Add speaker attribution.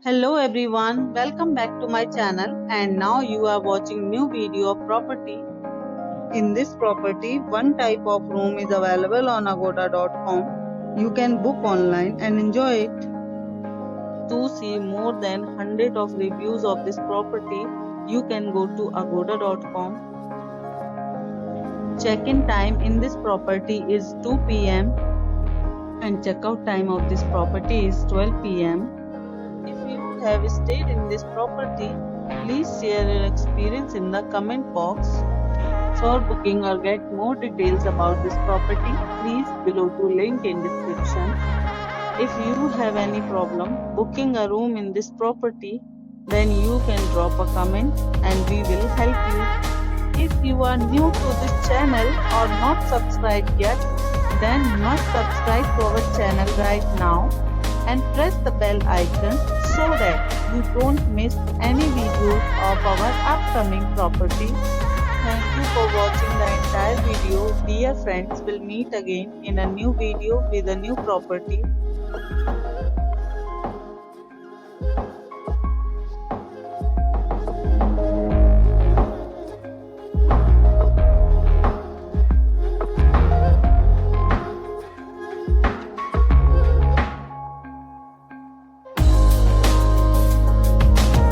Speaker 1: Hello everyone, welcome back to my channel and now you are watching new video of property. In this property, one type of room is available on agoda.com. You can book online and enjoy it. To see more than 100 of reviews of this property, you can go to agoda.com. Check-in time in this property is 2 p.m. and checkout time of this property is 12 p.m. If you have stayed in this property, please share your experience in the comment box. For booking or get more details about this property, please below to link in description. If you have any problem booking a room in this property, then you can drop a comment and we will help you. If you are new to this channel or not subscribed yet, then must subscribe to our channel right now and press the bell icon so that you don't miss any videos of our upcoming property. Thank you for watching the entire video. Dear friends, we'll meet again in a new video with a new property.